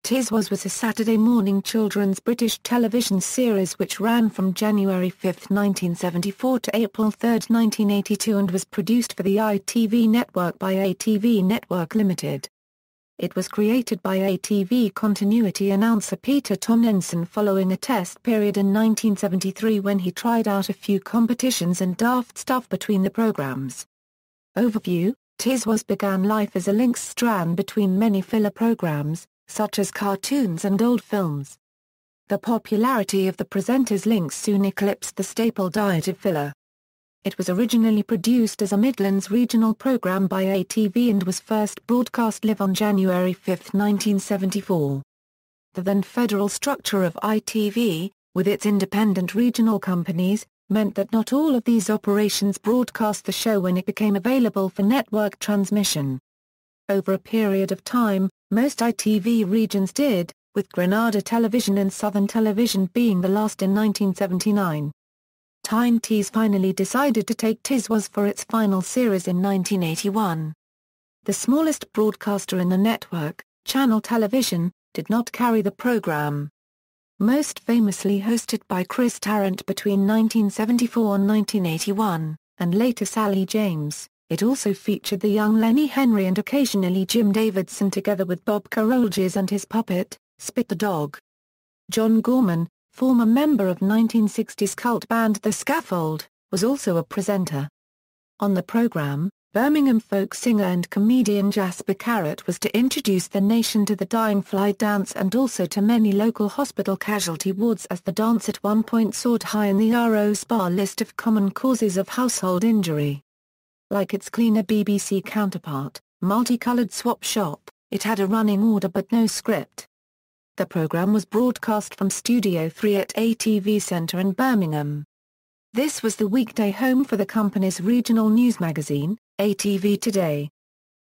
Tiswas was a Saturday morning children's British television series which ran from January 5, 1974 to April 3, 1982 and was produced for the ITV network by ATV Network Limited. It was created by ATV continuity announcer Peter Tomlinson following a test period in 1973 when he tried out a few competitions and daft stuff between the programs. Overview: Tiswas began life as a link strand between many filler programs, such as cartoons and old films. The popularity of the presenters' links soon eclipsed the staple diet of filler. It was originally produced as a Midlands regional programme by ATV and was first broadcast live on January 5, 1974. The then federal structure of ITV, with its independent regional companies, meant that not all of these operations broadcast the show when it became available for network transmission. Over a period of time, most ITV regions did, with Granada Television and Southern Television being the last in 1979. Tyne Tees finally decided to take Tiswas for its final series in 1981. The smallest broadcaster in the network, Channel Television, did not carry the programme. Most famously hosted by Chris Tarrant between 1974 and 1981, and later Sally James, it also featured the young Lenny Henry and occasionally Jim Davidson together with Bob Carolges and his puppet, Spit the Dog. John Gorman, former member of 1960s cult band The Scaffold, was also a presenter. On the program, Birmingham folk singer and comedian Jasper Carrott was to introduce the nation to the Dying Fly dance and also to many local hospital casualty wards as the dance at one point soared high in the RO Spa list of common causes of household injury. Like its cleaner BBC counterpart, Multicolored Swap Shop, it had a running order but no script. The programme was broadcast from Studio 3 at ATV Centre in Birmingham. This was the weekday home for the company's regional news magazine, ATV Today.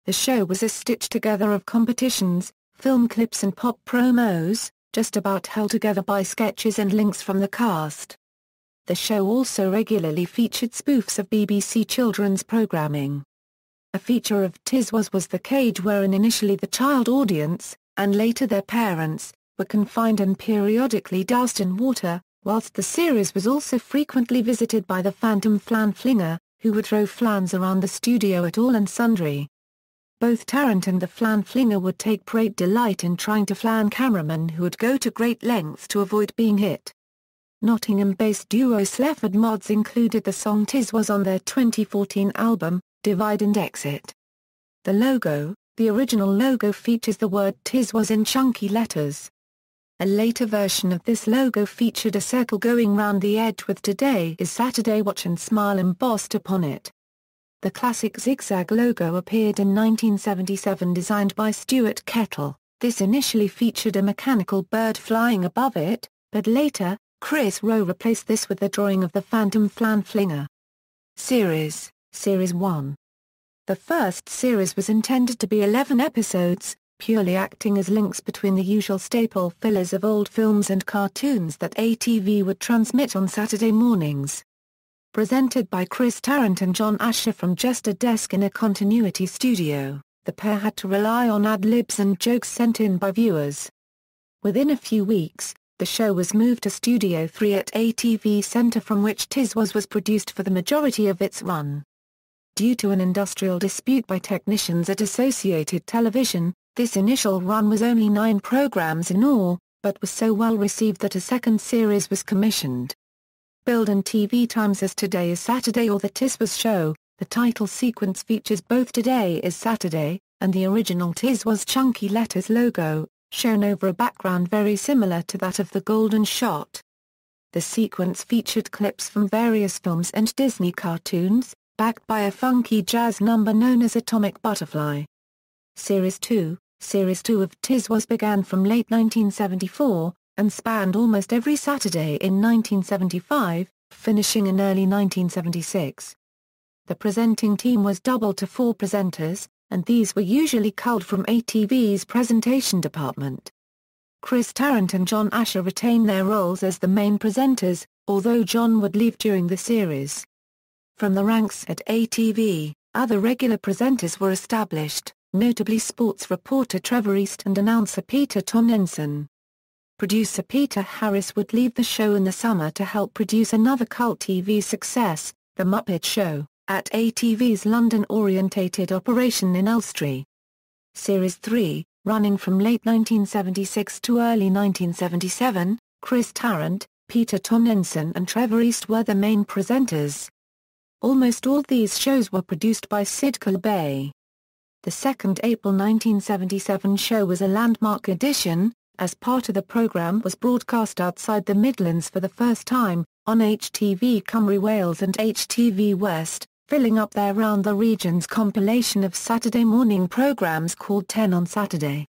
The show was a stitch together of competitions, film clips and pop promos, just about held together by sketches and links from the cast. The show also regularly featured spoofs of BBC children's programming. A feature of Tiswas was the cage wherein initially the child audience, and later their parents, were confined and periodically doused in water, whilst the series was also frequently visited by the phantom flan flinger, who would throw flans around the studio at all and sundry. Both Tarrant and the flan flinger would take great delight in trying to flan cameramen who would go to great lengths to avoid being hit. Nottingham-based duo Slefford Mods included the song Tiswas on their 2014 album, Divide and Exit. The logo, the original logo features the word Tiswas in chunky letters. A later version of this logo featured a circle going round the edge with "Today is Saturday Watch and Smile" embossed upon it. The classic zigzag logo appeared in 1977 designed by Stuart Kettle. This initially featured a mechanical bird flying above it, but later, Chris Rowe replaced this with the drawing of the phantom flan flinger. Series 1. The first series was intended to be 11 episodes, purely acting as links between the usual staple fillers of old films and cartoons that ATV would transmit on Saturday mornings. Presented by Chris Tarrant and John Asher from just a desk in a continuity studio, the pair had to rely on ad-libs and jokes sent in by viewers. Within a few weeks, the show was moved to Studio 3 at ATV Centre from which Tiswas was produced for the majority of its run. Due to an industrial dispute by technicians at Associated Television, this initial run was only 9 programs in all, but was so well received that a second series was commissioned. Billed in TV times as Today is Saturday or The Tiswas Show, the title sequence features both Today is Saturday, and the original Tiswas chunky letters logo, shown over a background very similar to that of the Golden Shot. The sequence featured clips from various films and Disney cartoons, backed by a funky jazz number known as Atomic Butterfly. Series 2 of Tiswas began from late 1974, and spanned almost every Saturday in 1975, finishing in early 1976. The presenting team was doubled to 4 presenters, and these were usually culled from ATV's presentation department. Chris Tarrant and John Asher retained their roles as the main presenters, although John would leave during the series. From the ranks at ATV, other regular presenters were established. notably sports reporter Trevor East and announcer Peter Tomlinson. Producer Peter Harris would leave the show in the summer to help produce another cult TV success, The Muppet Show, at ATV's London-orientated operation in Elstree. Series 3, running from late 1976 to early 1977, Chris Tarrant, Peter Tomlinson and Trevor East were the main presenters. Almost all these shows were produced by Sid Colbey. The second April 1977 show was a landmark edition, as part of the programme was broadcast outside the Midlands for the first time, on HTV Cymru Wales and HTV West, filling up their Round the Regions compilation of Saturday morning programmes called 10 on Saturday.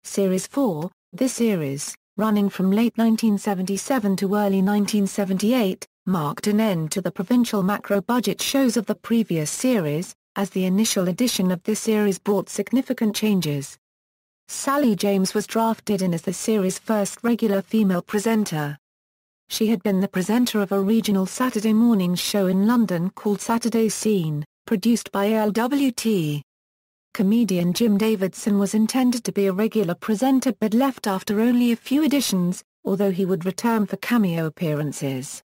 Series 4, this series, running from late 1977 to early 1978, marked an end to the provincial macro-budget shows of the previous series, as the initial edition of this series brought significant changes. Sally James was drafted in as the series' first regular female presenter. She had been the presenter of a regional Saturday morning show in London called Saturday Scene, produced by LWT. Comedian Jim Davidson was intended to be a regular presenter but left after only a few editions, although he would return for cameo appearances.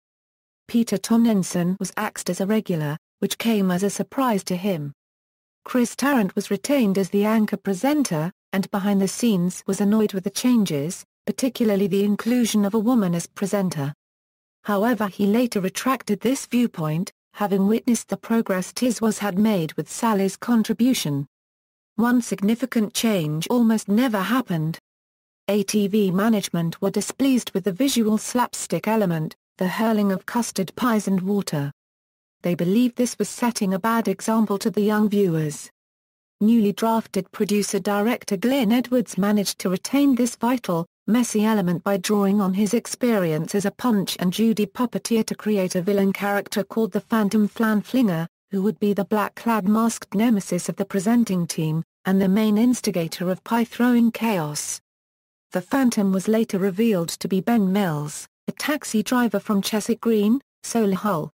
Peter Tomlinson was axed as a regular, which came as a surprise to him. Chris Tarrant was retained as the anchor presenter, and behind the scenes was annoyed with the changes, particularly the inclusion of a woman as presenter. However, he later retracted this viewpoint, having witnessed the progress Tiswas had made with Sally's contribution. One significant change almost never happened. ATV management were displeased with the visual slapstick element, the hurling of custard pies and water. They believed this was setting a bad example to the young viewers. Newly drafted producer-director Glyn Edwards managed to retain this vital, messy element by drawing on his experience as a Punch and Judy puppeteer to create a villain character called the Phantom Flanflinger, who would be the black-clad masked nemesis of the presenting team, and the main instigator of pie-throwing chaos. The Phantom was later revealed to be Ben Mills, a taxi driver from Cheswick Green, Solihull.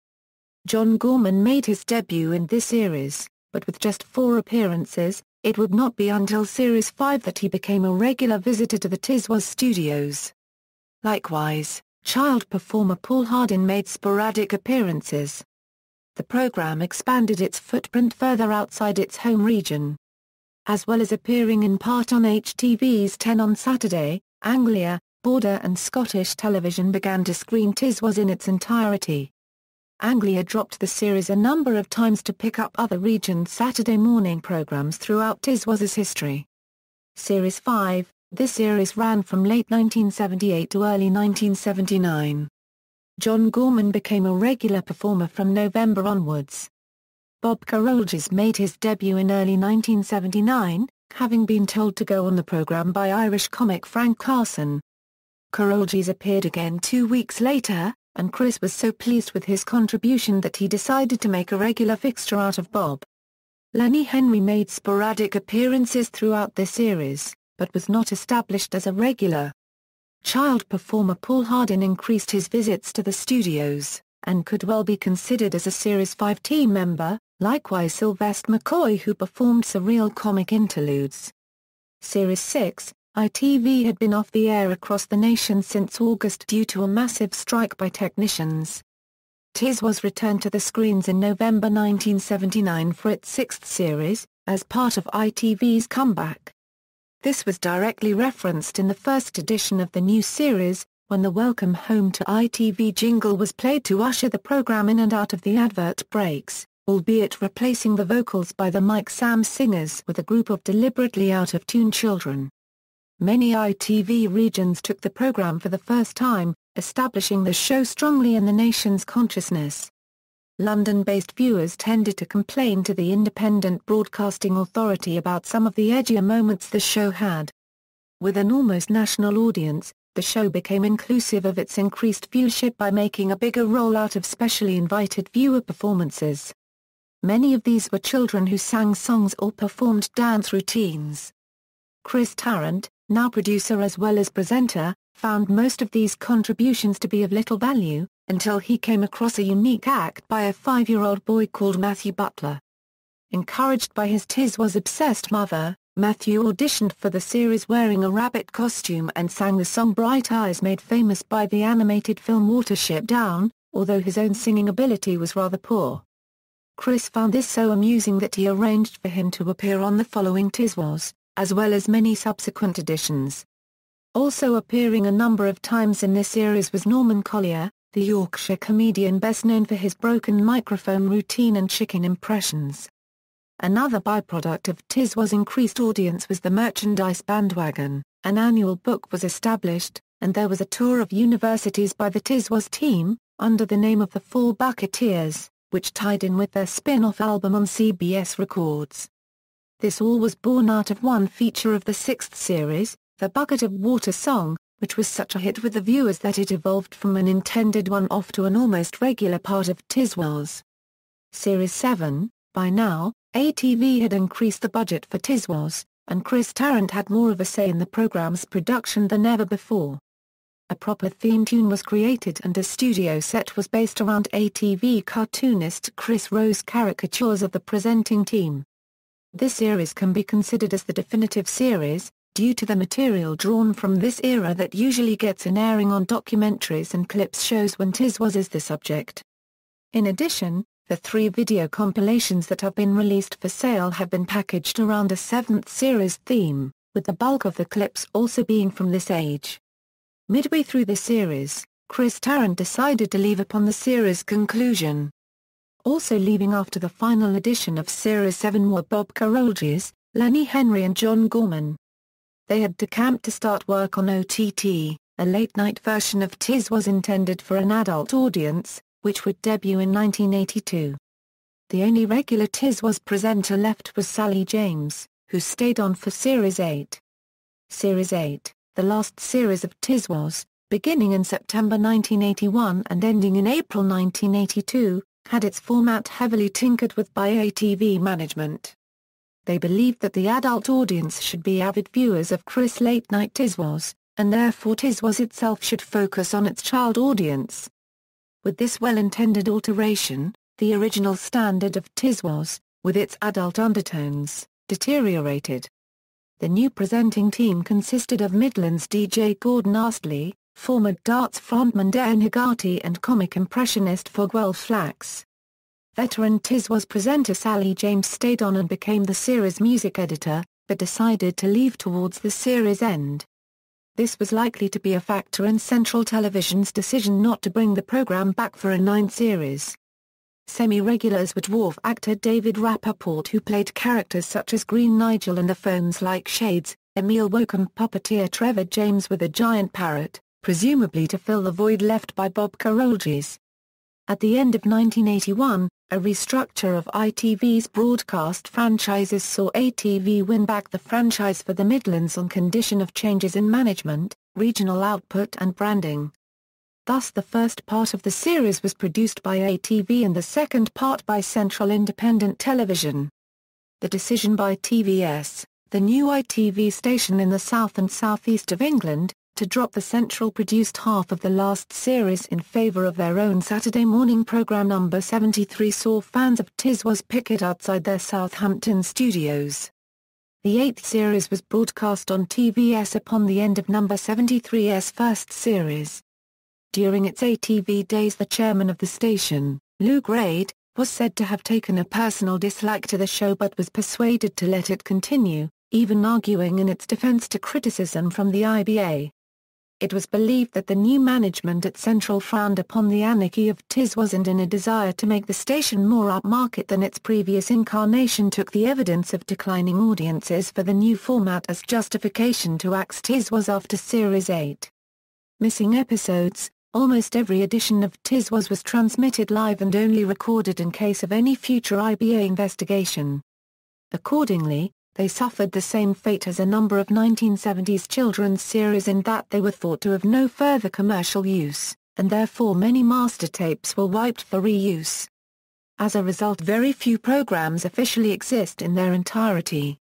John Gorman made his debut in this series, but with just 4 appearances, it would not be until Series 5 that he became a regular visitor to the Tiswas studios. Likewise, child performer Paul Hardin made sporadic appearances. The program expanded its footprint further outside its home region. As well as appearing in part on HTV's 10 on Saturday, Anglia, Border and Scottish Television began to screen Tiswas in its entirety. Anglia dropped the series a number of times to pick up other regions' Saturday morning programs throughout Tiswas's history. Series 5, this series ran from late 1978 to early 1979. John Gorman became a regular performer from November onwards. Bob Carolges made his debut in early 1979, having been told to go on the program by Irish comic Frank Carson. Carolges appeared again 2 weeks later, and Chris was so pleased with his contribution that he decided to make a regular fixture out of Bob. Lenny Henry made sporadic appearances throughout the series, but was not established as a regular. Child performer Paul Hardin increased his visits to the studios, and could well be considered as a Series 5 team member, likewise Sylvester McCoy, who performed surreal comic interludes. Series 6, ITV had been off the air across the nation since August due to a massive strike by technicians. Tiswas returned to the screens in November 1979 for its 6th series, as part of ITV's comeback. This was directly referenced in the first edition of the new series, when the Welcome Home to ITV jingle was played to usher the program in and out of the advert breaks, albeit replacing the vocals by the Mike Sam singers with a group of deliberately out-of-tune children. Many ITV regions took the program for the first time, establishing the show strongly in the nation's consciousness. London-based viewers tended to complain to the Independent Broadcasting Authority about some of the edgier moments the show had. With an almost national audience, the show became inclusive of its increased viewership by making a bigger role out of specially invited viewer performances. Many of these were children who sang songs or performed dance routines. Chris Tarrant, now producer as well as presenter, found most of these contributions to be of little value, until he came across a unique act by a 5-year-old boy called Matthew Butler. Encouraged by his Tiswas-obsessed mother, Matthew auditioned for the series wearing a rabbit costume and sang the song Bright Eyes, made famous by the animated film Watership Down, although his own singing ability was rather poor. Chris found this so amusing that he arranged for him to appear on the following Tiswas, as well as many subsequent editions. Also appearing a number of times in this series was Norman Collier, the Yorkshire comedian best known for his broken microphone routine and chicken impressions. Another byproduct of Tiswas' increased audience was the merchandise bandwagon. An annual book was established, and there was a tour of universities by the Tiswas team, under the name of the Four Bucketeers, which tied in with their spin-off album on CBS Records. This all was born out of one feature of the sixth series, the Bucket of Water song, which was such a hit with the viewers that it evolved from an intended one-off to an almost regular part of Tiswas. Series 7, by now, ATV had increased the budget for Tiswas, and Chris Tarrant had more of a say in the program's production than ever before. A proper theme tune was created and a studio set was based around ATV cartoonist Chris Rowe's caricatures of the presenting team. This series can be considered as the definitive series, due to the material drawn from this era that usually gets an airing on documentaries and clips shows when Tiswas is the subject. In addition, the 3 video compilations that have been released for sale have been packaged around a 7th series theme, with the bulk of the clips also being from this age. Midway through the series, Chris Tarrant decided to leave upon the series' conclusion. Also leaving after the final edition of Series 7 were Bob Carolges, Lenny Henry and John Gorman. They had decamped to start work on OTT, a late-night version of Tiswas intended for an adult audience, which would debut in 1982. The only regular Tiswas presenter left was Sally James, who stayed on for Series 8. Series 8, the last series of Tiswas, beginning in September 1981 and ending in April 1982, had its format heavily tinkered with by ATV management. They believed that the adult audience should be avid viewers of Chris' late-night Tiswas, and therefore Tiswas itself should focus on its child audience. With this well-intended alteration, the original standard of Tiswas, with its adult undertones, deteriorated. The new presenting team consisted of Midland's DJ Gordon Astley, former Darts frontman Dan Haggerty and comic impressionist Fogwell Flax. Veteran Tiswas presenter Sally James stayed on and became the series' music editor, but decided to leave towards the series' end. This was likely to be a factor in Central Television's decision not to bring the program back for a 9th series. Semi-regulars were dwarf actor David Rappaport, who played characters such as Green Nigel and the Phones-like Shades, Emil Woke and puppeteer Trevor James with a giant parrot, presumably to fill the void left by Bob Carolges. At the end of 1981, a restructure of ITV's broadcast franchises saw ATV win back the franchise for the Midlands on condition of changes in management, regional output and branding. Thus the first part of the series was produced by ATV and the second part by Central Independent Television. The decision by TVS, the new ITV station in the south and southeast of England, to drop the Central-produced half of the last series in favour of their own Saturday morning programme number 73 saw fans of Tiswas picket outside their Southampton studios. The 8th series was broadcast on TVS upon the end of number 73's first series. During its ATV days, the chairman of the station, Lou Grade, was said to have taken a personal dislike to the show but was persuaded to let it continue, even arguing in its defence to criticism from the IBA. It was believed that the new management at Central frowned upon the anarchy of Tiswas and in a desire to make the station more upmarket than its previous incarnation took the evidence of declining audiences for the new format as justification to axe Tiswas after Series 8. Missing episodes. Almost every edition of Tiswas was transmitted live and only recorded in case of any future IBA investigation. Accordingly, they suffered the same fate as a number of 1970s children's series in that they were thought to have no further commercial use, and therefore many master tapes were wiped for reuse. As a result, very few programs officially exist in their entirety.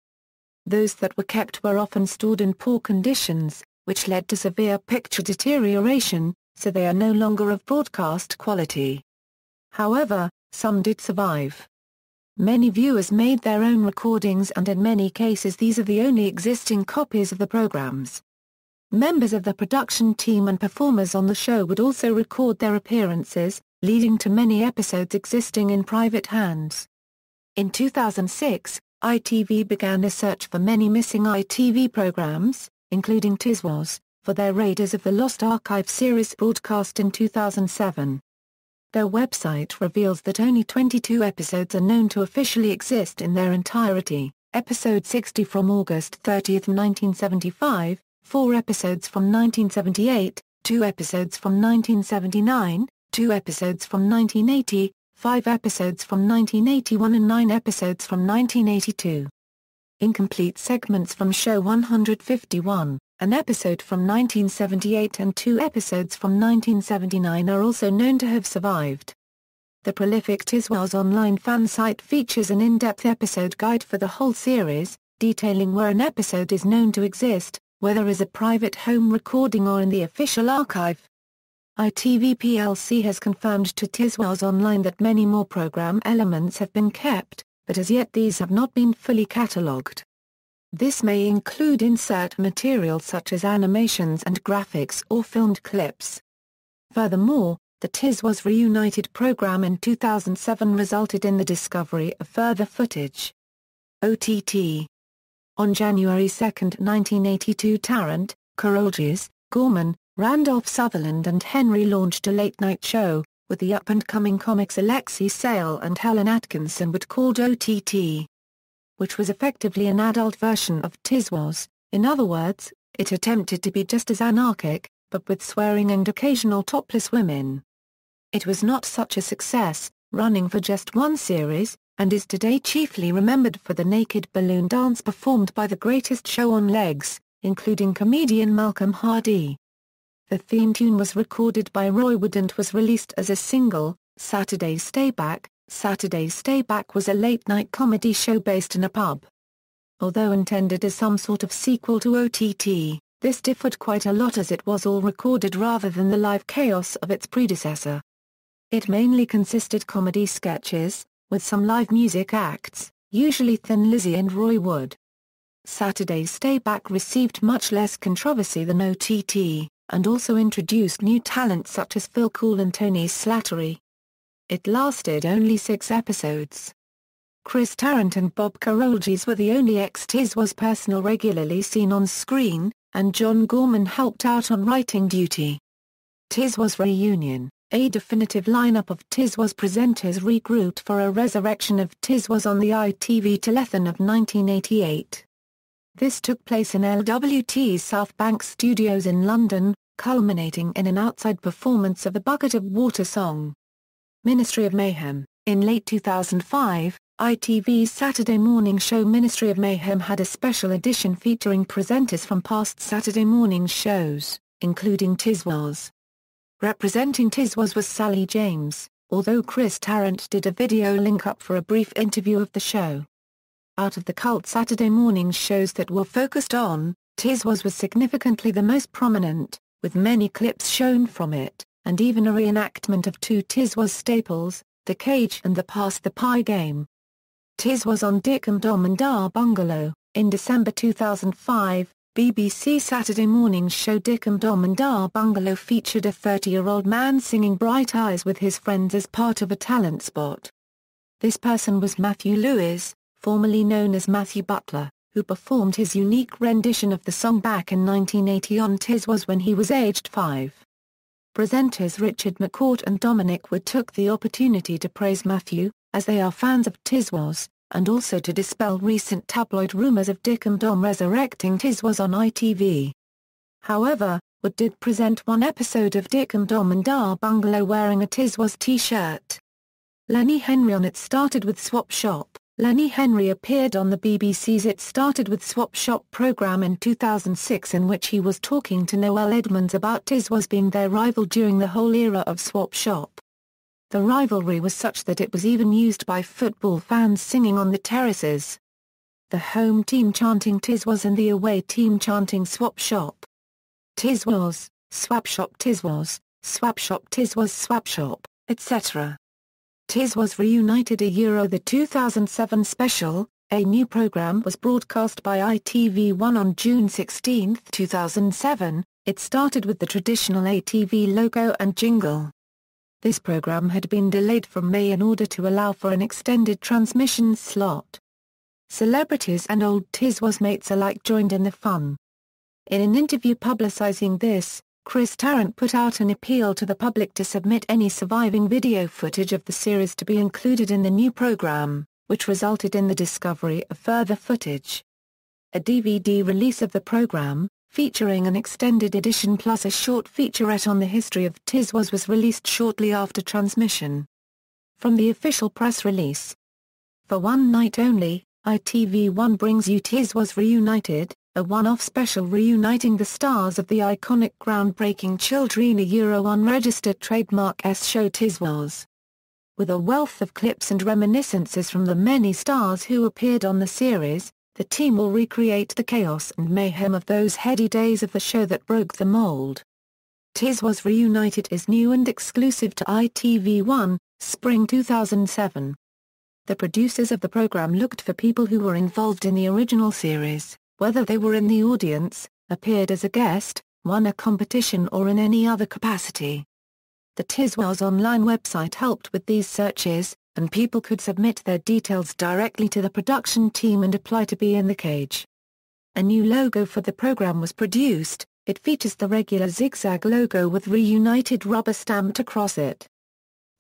Those that were kept were often stored in poor conditions, which led to severe picture deterioration, so they are no longer of broadcast quality. However, some did survive. Many viewers made their own recordings, and in many cases these are the only existing copies of the programs. Members of the production team and performers on the show would also record their appearances, leading to many episodes existing in private hands. In 2006, ITV began a search for many missing ITV programs, including Tiswas, for their Raiders of the Lost Archive series broadcast in 2007. Their website reveals that only 22 episodes are known to officially exist in their entirety: episode 60 from August 30, 1975, 4 episodes from 1978, 2 episodes from 1979, 2 episodes from 1980, 5 episodes from 1981 and 9 episodes from 1982. Incomplete segments from show 151, an episode from 1978 and 2 episodes from 1979 are also known to have survived. The prolific Tiswas online fan site features an in-depth episode guide for the whole series, detailing where an episode is known to exist, whether as a private home recording or in the official archive. ITV plc has confirmed to Tiswas Online that many more program elements have been kept, but as yet these have not been fully catalogued. This may include insert material such as animations and graphics or filmed clips. Furthermore, the Tiswas Reunited program in 2007 resulted in the discovery of further footage. OTT. On January 2, 1982, Tarrant, Karolges, Gorman, Randolph Sutherland and Henry launched a late-night show, with the up-and-coming comics Alexei Sayle and Helen Atkinson called OTT, which was effectively an adult version of Tiswas. In other words, it attempted to be just as anarchic, but with swearing and occasional topless women. It was not such a success, running for just one series, and is today chiefly remembered for the naked balloon dance performed by the greatest show on legs, including comedian Malcolm Hardee. The theme tune was recorded by Roy Wood and was released as a single. Saturday Stay Back. Saturday Stay Back was a late-night comedy show based in a pub. Although intended as some sort of sequel to OTT, this differed quite a lot as it was all recorded rather than the live chaos of its predecessor. It mainly consisted comedy sketches, with some live music acts, usually Thin Lizzy and Roy Wood. Saturday Stay Back received much less controversy than OTT, and also introduced new talent such as Phil Cool and Tony Slattery. It lasted only 6 episodes. Chris Tarrant and Bob Karolges were the only ex-Tiswas personnel regularly seen on screen, and John Gorman helped out on writing duty. Tiswas Reunion. A definitive lineup of Tiswas presenters regrouped for a resurrection of Tiswas on the ITV telethon of 1988. This took place in LWT's South Bank Studios in London, culminating in an outside performance of the Bucket of Water song. Ministry of Mayhem. In late 2005, ITV's Saturday morning show Ministry of Mayhem had a special edition featuring presenters from past Saturday morning shows, including Tiswas. Representing Tiswas was Sally James, although Chris Tarrant did a video link-up for a brief interview of the show. Out of the cult Saturday morning shows that were focused on, Tiswas was significantly the most prominent, with many clips shown from it, and even a reenactment of 2 Tiswas staples, The Cage and the Pass the Pie game. Tiswas on Dick and Dom and Dar Bungalow. In December 2005, BBC Saturday morning show Dick and Dom and Dar Bungalow featured a 30-year-old man singing Bright Eyes with his friends as part of a talent spot. This person was Matthew Lewis, formerly known as Matthew Butler, who performed his unique rendition of the song back in 1980 on Tiswas when he was aged 5. Presenters Richard McCourt and Dominic Wood took the opportunity to praise Matthew, as they are fans of Tiswas, and also to dispel recent tabloid rumors of Dick and Dom resurrecting Tiswas on ITV. However, Wood did present one episode of Dick and Dom and Dar Bungalow wearing a Tiswas t-shirt. Lenny Henry on It Started With Swap Shop. Lenny Henry appeared on the BBC's It Started With Swap Shop programme in 2006, in which he was talking to Noel Edmonds about Tiswas being their rival during the whole era of Swap Shop. The rivalry was such that it was even used by football fans singing on the terraces. The home team chanting Tiswas and the away team chanting Swap Shop. Tiswas, Swap Shop Tiswas, Swap Shop Tiswas Swap Shop, etc. Tiswas Reunited the 2007 special, a new program was broadcast by ITV1 on June 16, 2007. It started with the traditional ATV logo and jingle. This program had been delayed from May in order to allow for an extended transmission slot. Celebrities and old Tiswas mates alike joined in the fun. In an interview publicizing this, Chris Tarrant put out an appeal to the public to submit any surviving video footage of the series to be included in the new program, which resulted in the discovery of further footage. A DVD release of the program, featuring an extended edition plus a short featurette on the history of Tiswas, was released shortly after transmission. From the official press release. For one night only, ITV1 brings you Tiswas Reunited, a one-off special reuniting the stars of the iconic groundbreaking Children unregistered trademark show Tiswas. With a wealth of clips and reminiscences from the many stars who appeared on the series, the team will recreate the chaos and mayhem of those heady days of the show that broke the mold. Tiswas Reunited is new and exclusive to ITV1, Spring 2007. The producers of the program looked for people who were involved in the original series, whether they were in the audience, appeared as a guest, won a competition or in any other capacity. The Tiswas online website helped with these searches, and people could submit their details directly to the production team and apply to be in the cage. A new logo for the program was produced. It features the regular zigzag logo with Reunited rubber stamped across it.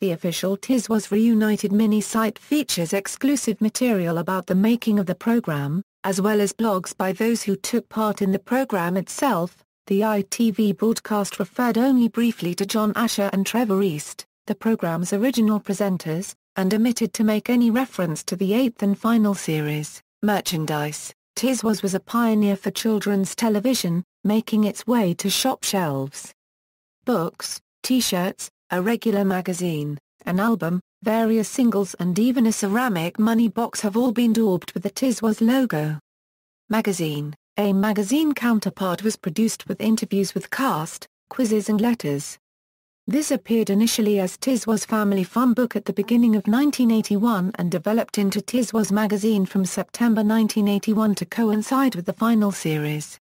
The official Tiswas Reunited mini-site features exclusive material about the making of the program, as well as blogs by those who took part in the program itself. The ITV broadcast referred only briefly to John Asher and Trevor East, the program's original presenters, and omitted to make any reference to the eighth and final series. Merchandise. Tiswas was a pioneer for children's television, making its way to shop shelves. Books, T-shirts, a regular magazine, an album, various singles and even a ceramic money box have all been daubed with the Tiswas logo. Magazine. A magazine counterpart was produced with interviews with cast, quizzes and letters. This appeared initially as Tiswas Family Fun Book at the beginning of 1981 and developed into Tiswas Magazine from September 1981 to coincide with the final series.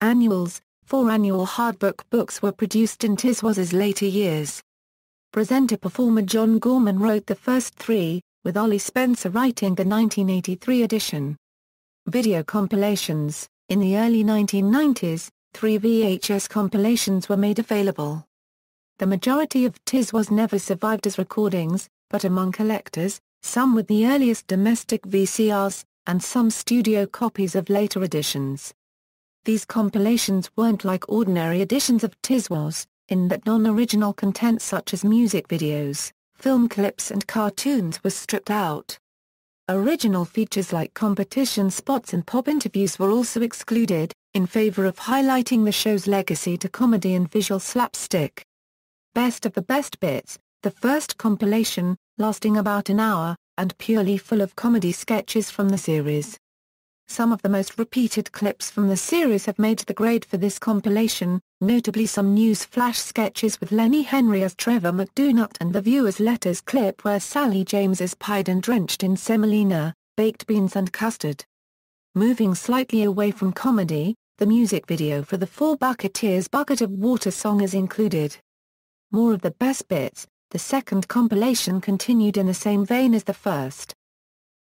Annuals. 4 annual hardbook books were produced in Tiswas's later years. Presenter-performer John Gorman wrote the first 3, with Ollie Spencer writing the 1983 edition. Video compilations. In the early 1990s, 3 VHS compilations were made available. The majority of Tiswas never survived as recordings, but among collectors, some with the earliest domestic VCRs, and some studio copies of later editions. These compilations weren't like ordinary editions of Tiswas, in that non-original content such as music videos, film clips and cartoons was stripped out. Original features like competition spots and pop interviews were also excluded, in favor of highlighting the show's legacy to comedy and visual slapstick. Best of the Best Bits, the first compilation, lasting about an hour, and purely full of comedy sketches from the series. Some of the most repeated clips from the series have made the grade for this compilation, notably some news flash sketches with Lenny Henry as Trevor McDonough and the Viewer's Letters clip where Sally James is pied and drenched in semolina, baked beans and custard. Moving slightly away from comedy, the music video for the Four Bucketeers' Bucket of Water song is included. More of the Best Bits, the second compilation continued in the same vein as the first.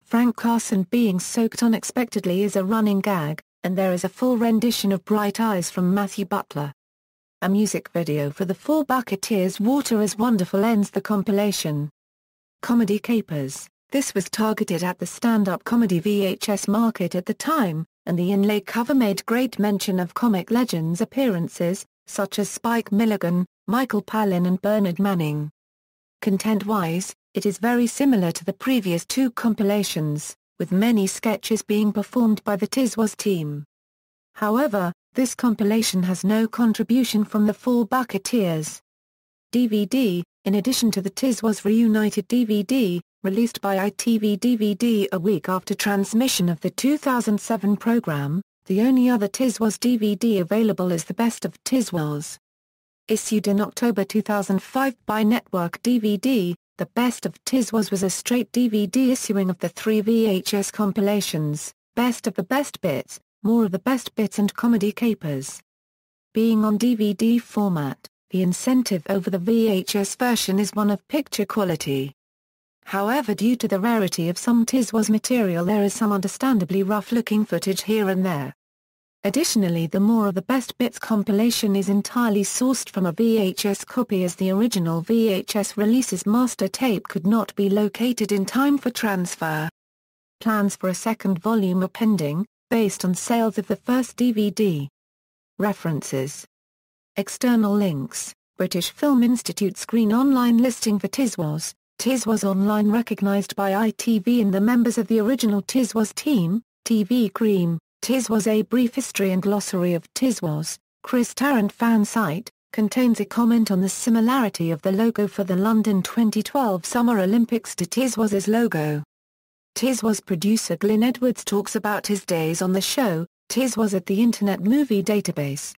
Frank Carson being soaked unexpectedly is a running gag, and there is a full rendition of Bright Eyes from Matthew Butler. A music video for the Four Bucketeers' Water is Wonderful ends the compilation. Comedy Capers. This was targeted at the stand-up comedy VHS market at the time, and the inlay cover made great mention of comic legends' appearances, such as Spike Milligan, Michael Palin and Bernard Manning. Content-wise, it is very similar to the previous 2 compilations, with many sketches being performed by the Tiswas team. However, this compilation has no contribution from the Four Bucketeers. DVD. In addition to the Tiswas Reunited DVD, released by ITV DVD a week after transmission of the 2007 program, the only other Tiswas DVD available is The Best of Tiswas. Issued in October 2005 by Network DVD, The Best of Tiswas was a straight DVD issuing of the 3 VHS compilations, Best of the Best Bits, More of the Best Bits and Comedy Capers. Being on DVD format, the incentive over the VHS version is one of picture quality. However, due to the rarity of some Tiswas material, there is some understandably rough-looking footage here and there. Additionally, the More of the Best Bits compilation is entirely sourced from a VHS copy, as the original VHS release's master tape could not be located in time for transfer. Plans for a second volume are pending, based on sales of the first DVD. References. External links: British Film Institute Screen Online listing for Tiswas, Tiswas Online recognized by ITV and the members of the original Tiswas team, TV Cream, Tiswas A Brief History and Glossary of Tiswas, Chris Tarrant fan site, contains a comment on the similarity of the logo for the London 2012 Summer Olympics to Tiswas's logo. Tiswas producer Glyn Edwards talks about his days on the show, Tiswas at the Internet Movie Database,